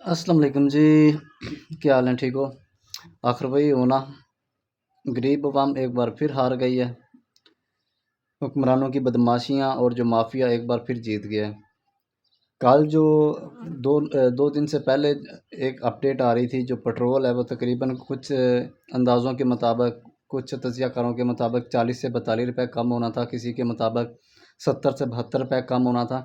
السلام علیکم جی، کیا حال ہیں؟ ٹھیک ہو؟ آخر وہی ہونا، غریب عوام ایک بار پھر ہار گئی ہے، حکمرانوں کی بدماشیاں اور جو مافیا ایک بار پھر جیت گیا ہے۔ کل جو دو دن سے پہلے ایک اپڈیٹ آ رہی تھی، جو پٹرول ہے وہ تقریباً کچھ اندازوں کے مطابق، کچھ تجزیہ کاروں کے مطابق 40 سے 42 روپے کم ہونا تھا، کسی کے مطابق 70 سے 72 روپے کم ہونا تھا۔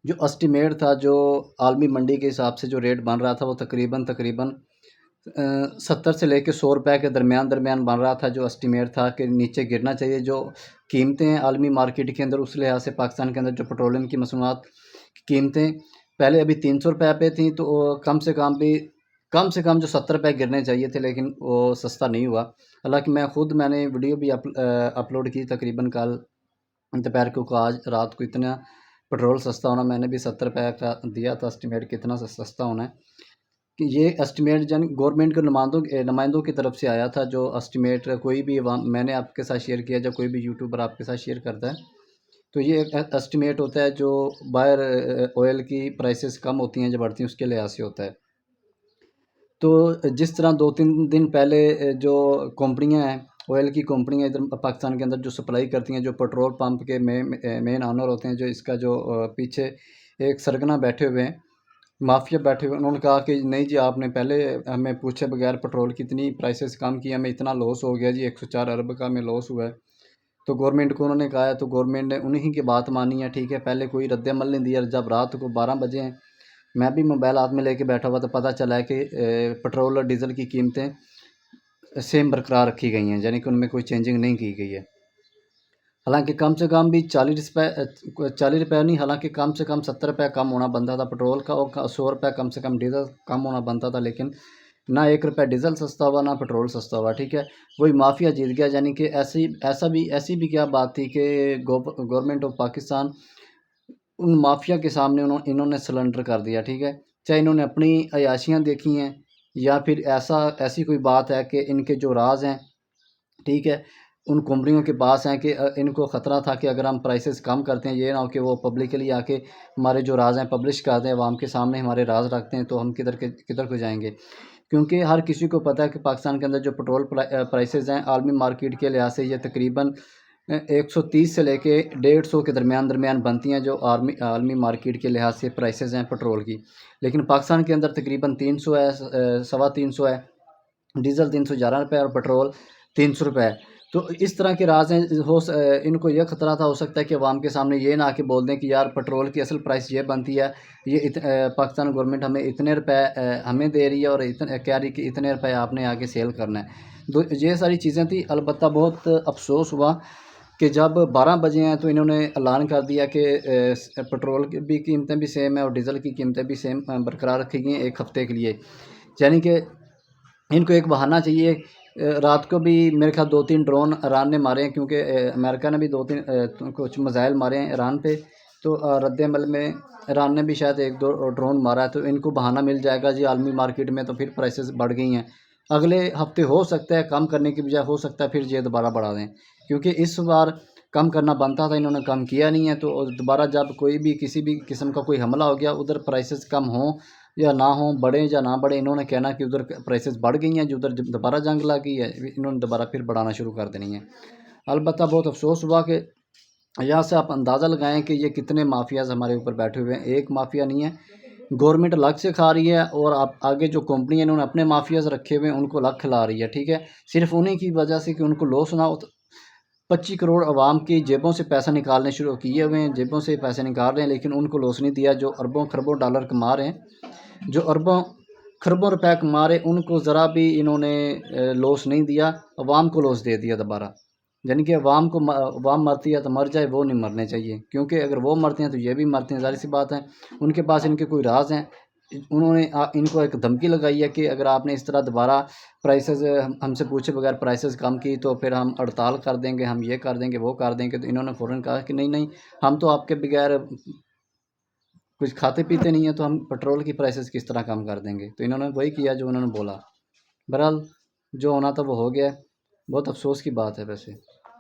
جو اسٹیمیٹ تھا، جو عالمی منڈی کے حساب سے جو ریٹ بن رہا تھا، وہ تقریباً 70 سے لے کے 100 روپے کے درمیان بن رہا تھا۔ جو اسٹیمیٹ تھا کہ نیچے گرنا چاہیے، جو قیمتیں ہیں عالمی مارکیٹ کے اندر، اس لحاظ سے پاکستان کے اندر جو پیٹرولیم کی مصنوعات کی قیمتیں پہلے ابھی 300 روپے پہ تھیں، تو کم سے کم جو 70 روپے گرنے چاہیے تھے، لیکن وہ سستا نہیں ہوا۔ حالانکہ میں نے ویڈیو بھی اپلوڈ کی تقریباً کل دوپہر کو آج رات کو، اتنا پیٹرول سستا ہونا، میں نے بھی 70 روپے کا دیا تھا اسٹیمیٹ، کتنا سستا ہونا ہے کہ یہ اسٹیمیٹ گورنمنٹ کے نمائندوں کی طرف سے آیا تھا۔ جو اسٹیمیٹ کوئی بھی میں نے آپ کے ساتھ شیئر کیا، جب کوئی بھی یوٹیوبر آپ کے ساتھ شیئر کرتا ہے تو یہ ایک اسٹیمیٹ ہوتا ہے، جو باہر آئل کی پرائسز کم ہوتی ہیں، جب بڑھتی ہیں، اس کے لحاظ سے ہوتا ہے۔ تو جس طرح 2-3 دن پہلے جو کمپنیاں ہیں، آئل کی کمپنیاں ادھر پاکستان کے اندر جو سپلائی کرتی ہیں، جو پیٹرول پمپ کے مین آنر ہوتے ہیں، جو اس کا جو پیچھے ایک سرگنا بیٹھے ہوئے ہیں، مافیا بیٹھے ہوئے، انہوں نے کہا کہ نہیں جی، آپ نے پہلے ہمیں پوچھے بغیر پیٹرول کی اتنی پرائسز کم کی، ہمیں اتنا لاس ہو گیا جی، 104 ارب کا ہمیں لاس ہوا ہے۔ تو گورنمنٹ کو انہوں نے کہا ہے، تو گورنمنٹ نے انہی کی بات مانی ہے، ٹھیک ہے۔ پہلے کوئی رد عمل نہیں دیا۔ جب رات کو 12 بجے ہیں، میں بھی موبائل ہاتھ میں لے کے بیٹھا ہوا، تو پتہ چلا ہے کہ پیٹرول اور ڈیزل کی قیمتیں سیم برقرار رکھی گئی ہیں، یعنی کہ ان میں کوئی چینجنگ نہیں کی گئی ہے۔ حالانکہ کم سے کم بھی 40 روپے نہیں، حالانکہ کم سے کم 70 روپے کم ہونا بنتا تھا پیٹرول کا، اور 100 روپے کم سے کم ڈیزل کم ہونا بنتا تھا، لیکن نہ 1 روپے ڈیزل سستا ہوا، نہ پیٹرول سستا ہوا، ٹھیک ہے۔ وہی مافیا جیت گیا، یعنی کہ ایسی بھی کیا بات تھی کہ government of Pakistan in mafia کے سامنے انہوں نے سلنڈر کر دیا، ٹھیک ہے۔ چاہے انہوں نے اپنی عیاشیاں دیکھی ہیں، یا پھر ایسی کوئی بات ہے کہ ان کے جو راز ہیں، ٹھیک ہے، ان کمپنیوں کے پاس ہیں، کہ ان کو خطرہ تھا کہ اگر ہم پرائسز کم کرتے ہیں، یہ نہ ہو کہ وہ پبلکلی آ کے ہمارے جو راز ہیں پبلش کرتے ہیں، عوام کے سامنے ہمارے راز رکھتے ہیں، تو ہم کدھر کو جائیں گے۔ کیونکہ ہر کسی کو پتہ ہے کہ پاکستان کے اندر جو پیٹرول پرائسز ہیں عالمی مارکیٹ کے لحاظ سے، یہ تقریباً 130 سے لے کے 150 کے درمیان بنتی ہیں، جو عالمی مارکیٹ کے لحاظ سے پرائسز ہیں پیٹرول کی۔ لیکن پاکستان کے اندر تقریباً 300 ہے، 350 ہے، ڈیزل 311 روپے اور پیٹرول 300 روپے ہے۔ تو اس طرح کے راز ہیں، ان کو یہ خطرہ تھا، ہو سکتا ہے کہ عوام کے سامنے یہ نہ آ کے بول دیں کہ یار پیٹرول کی اصل پرائس یہ بنتی ہے، یہ پاکستان گورنمنٹ ہمیں اتنے روپے ہمیں دے رہی ہے، اور کہہ رہی کہ اتنے روپے آپ نے آگے سیل کرنا ہے۔ یہ ساری چیزیں تھیں۔ البتہ بہت افسوس ہوا کہ جب 12 بجے ہیں تو انہوں نے اعلان کر دیا کہ پیٹرول کی بھی قیمتیں بھی سیم ہیں، اور ڈیزل کی قیمتیں بھی سیم برقرار رکھی گئی ہیں 1 ہفتے کے لیے۔ یعنی کہ ان کو ایک بہانہ چاہیے۔ رات کو بھی میرے خیال 2-3 ڈرون ایران نے مارے ہیں، کیونکہ امریکہ نے بھی 2-3 کچھ میزائل مارے ہیں ایران پہ، تو رد عمل میں ایران نے بھی شاید 1-2 ڈرون مارا ہے۔ تو ان کو بہانہ مل جائے گا جی عالمی مارکیٹ میں، تو پھر پرائسز بڑھ گئی ہیں۔ اگلے ہفتے ہو سکتا ہے کم کرنے کی بجائے، ہو سکتا ہے پھر یہ دوبارہ بڑھا دیں، کیونکہ اس بار کم کرنا بنتا تھا، انہوں نے کم کیا نہیں ہے۔ تو دوبارہ جب کوئی بھی کسی بھی قسم کا کوئی حملہ ہو گیا، ادھر پرائسز کم ہوں یا نہ ہوں، بڑھیں یا نہ بڑھیں، انہوں نے کہنا کہ ادھر پرائسز بڑھ گئی ہیں، جو ادھر دوبارہ جنگ لگی ہے، انہوں نے دوبارہ پھر بڑھانا شروع کر دینی ہے۔ البتہ بہت افسوس ہوا کہ یہاں سے آپ اندازہ لگائیں کہ یہ کتنے مافیاز ہمارے اوپر بیٹھے ہوئے ہیں۔ ایک مافیا نہیں ہے، گورنمنٹ الگ سے کھا رہی ہے، اور آگے جو کمپنی ہیں انہوں نے اپنے مافیاز رکھے ہوئے ہیں، ان کو الگ کھلا رہی ہے، ٹھیک ہے۔ صرف انہیں کی وجہ سے کہ ان کو لاس نہ ہو، 25 کروڑ عوام کی جیبوں سے پیسہ نکالنے شروع کیے ہوئے ہیں، جیبوں سے پیسے نکال رہے ہیں، لیکن ان کو لاس نہیں دیا۔ جو اربوں خربوں ڈالر کما رہے ہیں، جو اربوں خربوں روپے کما رہے، ان کو ذرا بھی انہوں نے لاس نہیں دیا، عوام کو لاس دے دیا دوبارہ۔ یعنی کہ عوام مرتی ہے تو مر جائے، وہ نہیں مرنے چاہیے، کیونکہ اگر وہ مرتے ہیں تو یہ بھی مرتے ہیں، ظاہر سی بات ہے۔ ان کے پاس ان کے کوئی راز ہیں، انہوں نے ان کو ایک دھمکی لگائی ہے کہ اگر آپ نے اس طرح دوبارہ پرائسز ہم سے پوچھے بغیر پرائسز کم کی، تو پھر ہم ہڑتال کر دیں گے، ہم یہ کر دیں گے، وہ کر دیں گے۔ تو انہوں نے فوراً کہا کہ نہیں، ہم تو آپ کے بغیر کچھ کھاتے پیتے نہیں ہیں، تو ہم پیٹرول کی پرائسز کس طرح کم کر دیں گے۔ تو انہوں نے وہی کیا جو انہوں نے بولا۔ بہرحال جو ہونا تھا وہ ہو گیا ہے۔ بہت افسوس کی بات ہے ویسے۔